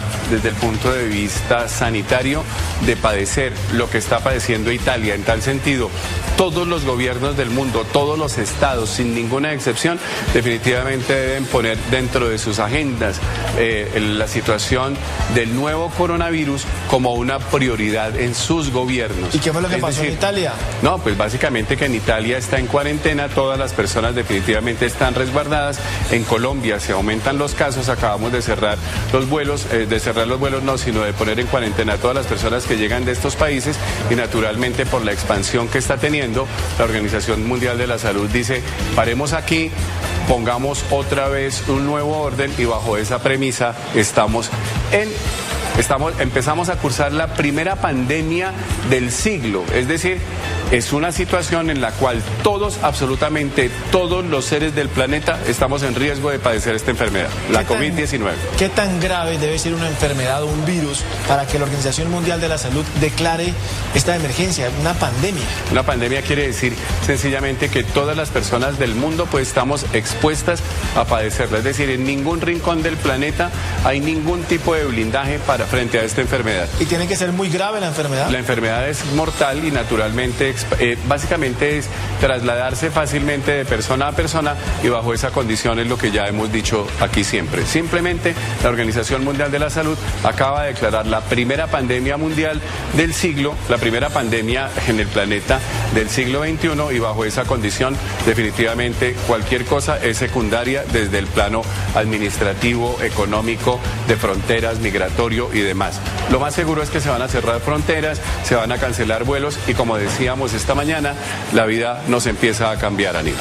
sanitario de padecer lo que está padeciendo Italia. En tal sentido, todos los gobiernos del mundo, todos los estados, sin ninguna excepción, definitivamente deben poner dentro de sus agendas la situación del nuevo coronavirus como una prioridad en sus gobiernos. ¿Y qué fue lo que pasó en Italia? No, pues básicamente que en Italia está en cuarentena, todas las personas definitivamente están resguardadas. En Colombia se aumentan los casos, acabamos de cerrar los vuelos, sino de poner en cuarentena a todas las personas que llegan de estos países y naturalmente por la expansión que está teniendo, la Organización Mundial de la Salud dice, paremos aquí, pongamos otra vez un nuevo orden y bajo esa premisa empezamos a cursar la primera pandemia del siglo, es decir, es una situación en la cual absolutamente todos los seres del planeta estamos en riesgo de padecer esta enfermedad, la COVID-19. ¿Qué tan grave debe ser una enfermedad o un virus para que la Organización Mundial de la Salud declare esta emergencia, una pandemia? Una pandemia quiere decir sencillamente que todas las personas del mundo pues estamos expuestas a padecerla, es decir, en ningún rincón del planeta hay ningún tipo de blindaje frente a esta enfermedad. ¿Y tiene que ser muy grave la enfermedad? La enfermedad es mortal y naturalmente básicamente es trasladarse fácilmente de persona a persona, y bajo esa condición es lo que ya hemos dicho aquí siempre. Simplemente la Organización Mundial de la Salud acaba de declarar la primera pandemia mundial del siglo, la primera pandemia en el planeta del siglo XXI, y bajo esa condición definitivamente cualquier cosa es secundaria desde el plano administrativo, económico, de fronteras, migratorio y demás. Lo más seguro es que se van a cerrar fronteras, se van a cancelar vuelos y, como decíamos esta mañana, la vida nos empieza a cambiar, Aníbal.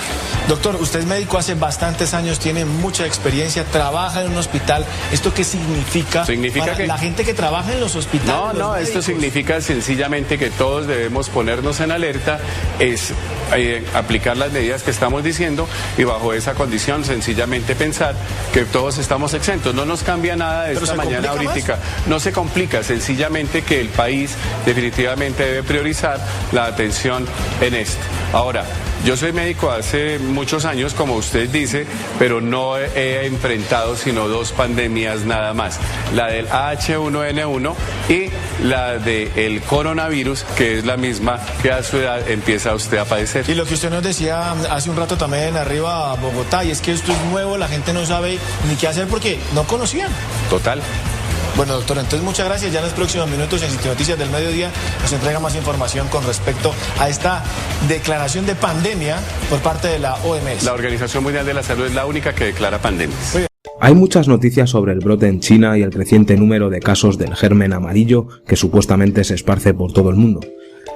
Doctor, usted es médico hace bastantes años, tiene mucha experiencia, trabaja en un hospital. ¿Esto qué significa? Significa para que la gente que trabaja en los hospitales. No, esto significa sencillamente que todos debemos ponernos en alerta, es aplicar las medidas que estamos diciendo, y bajo esa condición sencillamente pensar que todos estamos exentos. No nos cambia nada de esta mañana ahorita. No se complica, sencillamente que el país definitivamente debe priorizar la atención en esto. Ahora, yo soy médico hace muchos años, como usted dice, pero no he enfrentado sino 2 pandemias nada más. La del H1N1 y la del coronavirus, que es la misma que a su edad empieza usted a padecer. Y lo que usted nos decía hace un rato también arriba a Bogotá, y es que esto es nuevo, la gente no sabe ni qué hacer porque no conocían. Total. Bueno, doctor, entonces muchas gracias. Ya en los próximos minutos en Sitio Noticias del Mediodía nos entrega más información con respecto a esta declaración de pandemia por parte de la OMS. La Organización Mundial de la Salud es la única que declara pandemias. Hay muchas noticias sobre el brote en China y el creciente número de casos del germen amarillo que supuestamente se esparce por todo el mundo.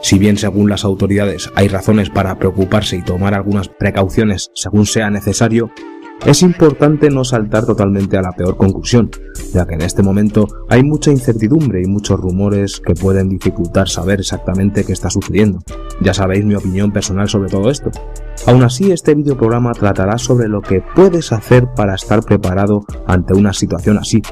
Si bien, según las autoridades, hay razones para preocuparse y tomar algunas precauciones según sea necesario, es importante no saltar totalmente a la peor conclusión, ya que en este momento hay mucha incertidumbre y muchos rumores que pueden dificultar saber exactamente qué está sucediendo. Ya sabéis mi opinión personal sobre todo esto. Aún así, este videoprograma tratará sobre lo que puedes hacer para estar preparado ante una situación así,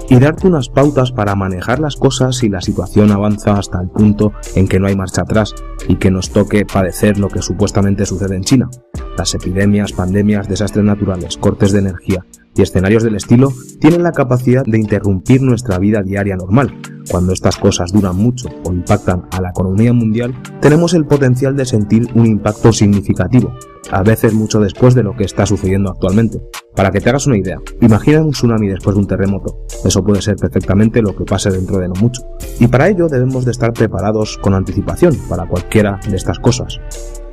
y darte unas pautas para manejar las cosas si la situación avanza hasta el punto en que no hay marcha atrás y que nos toque padecer lo que supuestamente sucede en China. Las epidemias, pandemias, desastres naturales, cortes de energía y escenarios del estilo tienen la capacidad de interrumpir nuestra vida diaria normal. Cuando estas cosas duran mucho o impactan a la economía mundial, tenemos el potencial de sentir un impacto significativo, a veces mucho después de lo que está sucediendo actualmente. Para que te hagas una idea, imagina un tsunami después de un terremoto. Eso puede ser perfectamente lo que pase dentro de no mucho. Y para ello debemos de estar preparados con anticipación para cualquiera de estas cosas.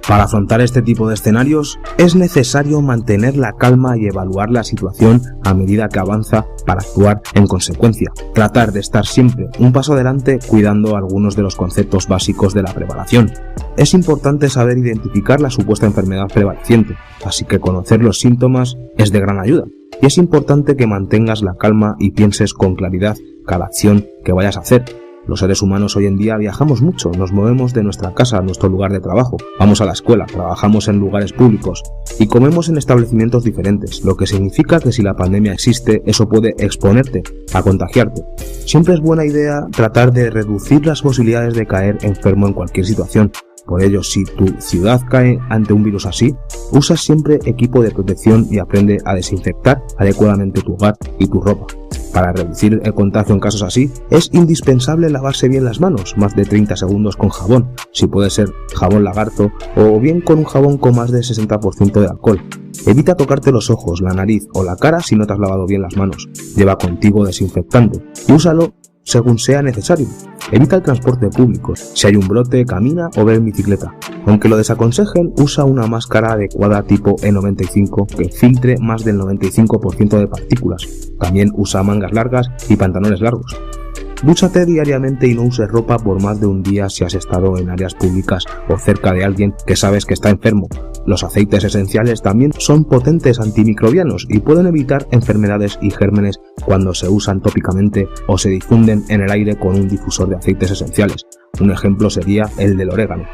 Para afrontar este tipo de escenarios es necesario mantener la calma y evaluar la situación a medida que avanza para actuar en consecuencia. Tratar de estar siempre un paso adelante cuidando algunos de los conceptos básicos de la preparación. Es importante saber identificar la supuesta enfermedad prevaleciente, así que conocer los síntomas es de gran ayuda. Y es importante que mantengas la calma y pienses con claridad cada acción que vayas a hacer. Los seres humanos hoy en día viajamos mucho, nos movemos de nuestra casa a nuestro lugar de trabajo, vamos a la escuela, trabajamos en lugares públicos y comemos en establecimientos diferentes, lo que significa que si la pandemia existe, eso puede exponerte a contagiarte. Siempre es buena idea tratar de reducir las posibilidades de caer enfermo en cualquier situación. Por ello, si tu ciudad cae ante un virus así, usa siempre equipo de protección y aprende a desinfectar adecuadamente tu hogar y tu ropa. Para reducir el contagio en casos así, es indispensable lavarse bien las manos, más de 30 segundos con jabón, si puede ser jabón lagarto, o bien con un jabón con más de 60% de alcohol. Evita tocarte los ojos, la nariz o la cara si no te has lavado bien las manos. Lleva contigo desinfectante y úsalo según sea necesario. Evita el transporte público. Si hay un brote, camina o ve en bicicleta. Aunque lo desaconsejen, usa una máscara adecuada tipo N95 que filtre más del 95% de partículas. También usa mangas largas y pantalones largos. Dúchate diariamente y no uses ropa por más de un día si has estado en áreas públicas o cerca de alguien que sabes que está enfermo. Los aceites esenciales también son potentes antimicrobianos y pueden evitar enfermedades y gérmenes cuando se usan tópicamente o se difunden en el aire con un difusor de aceites esenciales. Un ejemplo sería el del orégano.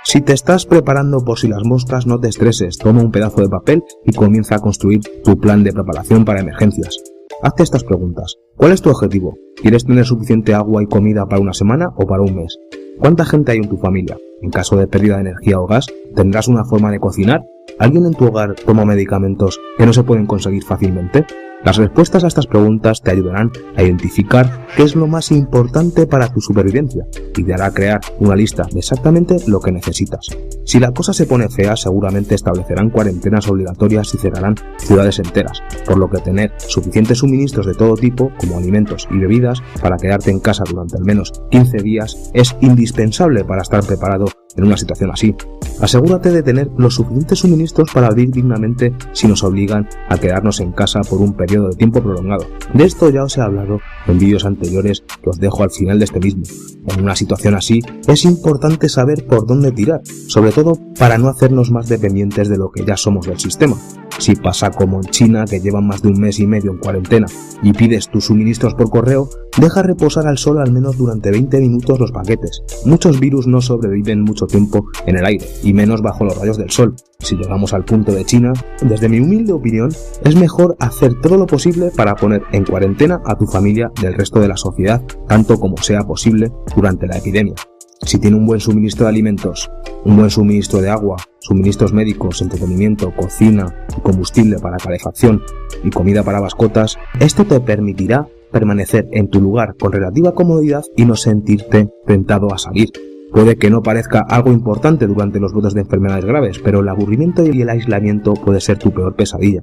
Si te estás preparando por si las moscas, no te estreses, toma un pedazo de papel y comienza a construir tu plan de preparación para emergencias. Hazte estas preguntas. ¿Cuál es tu objetivo? ¿Quieres tener suficiente agua y comida para una semana o para un mes? ¿Cuánta gente hay en tu familia? En caso de pérdida de energía o gas, ¿tendrás una forma de cocinar? ¿Alguien en tu hogar toma medicamentos que no se pueden conseguir fácilmente? Las respuestas a estas preguntas te ayudarán a identificar qué es lo más importante para tu supervivencia y te hará crear una lista de exactamente lo que necesitas. Si la cosa se pone fea, seguramente establecerán cuarentenas obligatorias y cerrarán ciudades enteras, por lo que tener suficientes suministros de todo tipo, como alimentos y bebidas, para quedarte en casa durante al menos 15 días es indispensable para estar preparado en una situación así. Asegúrate de tener los suficientes suministros para vivir dignamente si nos obligan a quedarnos en casa por un periodo de tiempo prolongado. De esto ya os he hablado en vídeos anteriores que os dejo al final de este mismo. En una situación así es importante saber por dónde tirar, sobre todo para no hacernos más dependientes de lo que ya somos del sistema. Si pasa como en China, que llevan más de un mes y medio en cuarentena, y pides tus suministros por correo, deja reposar al sol al menos durante 20 minutos los paquetes. Muchos virus no sobreviven mucho tiempo en el aire, y menos bajo los rayos del sol. Si llegamos al punto de China, desde mi humilde opinión, es mejor hacer todo lo posible para poner en cuarentena a tu familia del resto de la sociedad, tanto como sea posible durante la epidemia. Si tiene un buen suministro de alimentos, un buen suministro de agua, suministros médicos, entretenimiento, cocina, combustible para calefacción y comida para mascotas, esto te permitirá permanecer en tu lugar con relativa comodidad y no sentirte tentado a salir. Puede que no parezca algo importante durante los brotes de enfermedades graves, pero el aburrimiento y el aislamiento puede ser tu peor pesadilla.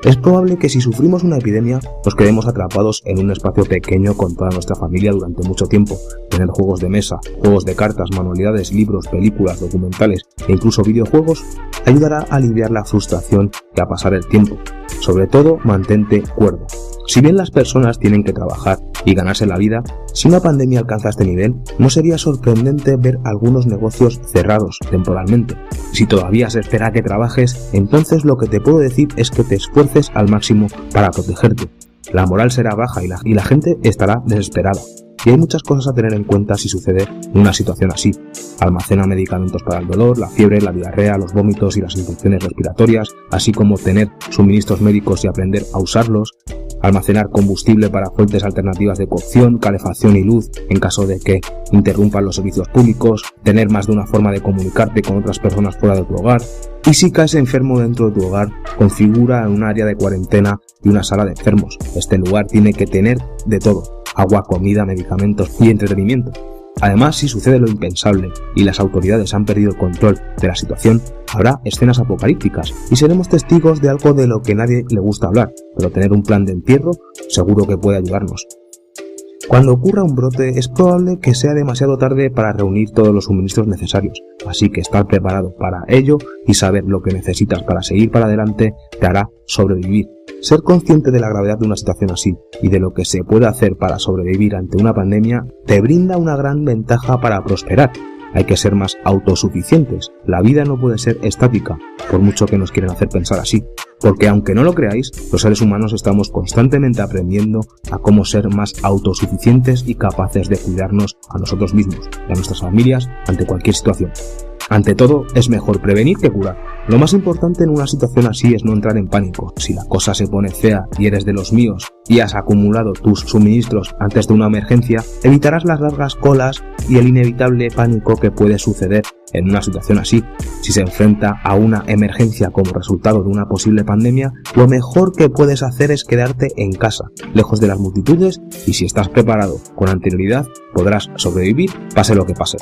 Es probable que si sufrimos una epidemia nos quedemos atrapados en un espacio pequeño con toda nuestra familia durante mucho tiempo. Tener juegos de mesa, juegos de cartas, manualidades, libros, películas, documentales e incluso videojuegos ayudará a aliviar la frustración y a pasar el tiempo. Sobre todo, mantente cuerdo. Si bien las personas tienen que trabajar y ganarse la vida, si una pandemia alcanza este nivel, no sería sorprendente ver algunos negocios cerrados temporalmente. Si todavía se espera que trabajes, entonces lo que te puedo decir es que te esfuerces al máximo para protegerte. La moral será baja y la gente estará desesperada. Y hay muchas cosas a tener en cuenta si sucede una situación así. Almacena medicamentos para el dolor, la fiebre, la diarrea, los vómitos y las infecciones respiratorias, así como tener suministros médicos y aprender a usarlos. Almacenar combustible para fuentes alternativas de cocción, calefacción y luz en caso de que interrumpan los servicios públicos, tener más de una forma de comunicarte con otras personas fuera de tu hogar. Y si caes enfermo dentro de tu hogar, configura un área de cuarentena y una sala de enfermos. Este lugar tiene que tener de todo: agua, comida, medicamentos y entretenimiento. Además, si sucede lo impensable y las autoridades han perdido el control de la situación, habrá escenas apocalípticas y seremos testigos de algo de lo que nadie le gusta hablar, pero tener un plan de entierro seguro que puede ayudarnos. Cuando ocurra un brote es probable que sea demasiado tarde para reunir todos los suministros necesarios, así que estar preparado para ello y saber lo que necesitas para seguir para adelante te hará sobrevivir. Ser consciente de la gravedad de una situación así y de lo que se puede hacer para sobrevivir ante una pandemia te brinda una gran ventaja para prosperar. Hay que ser más autosuficientes. La vida no puede ser estática, por mucho que nos quieran hacer pensar así. Porque aunque no lo creáis, los seres humanos estamos constantemente aprendiendo a cómo ser más autosuficientes y capaces de cuidarnos a nosotros mismos y a nuestras familias ante cualquier situación. Ante todo, es mejor prevenir que curar. Lo más importante en una situación así es no entrar en pánico. Si la cosa se pone fea y eres de los míos y has acumulado tus suministros antes de una emergencia, evitarás las largas colas y el inevitable pánico que puede suceder en una situación así. Si se enfrenta a una emergencia como resultado de una posible pandemia, lo mejor que puedes hacer es quedarte en casa, lejos de las multitudes, y si estás preparado con anterioridad, podrás sobrevivir, pase lo que pase.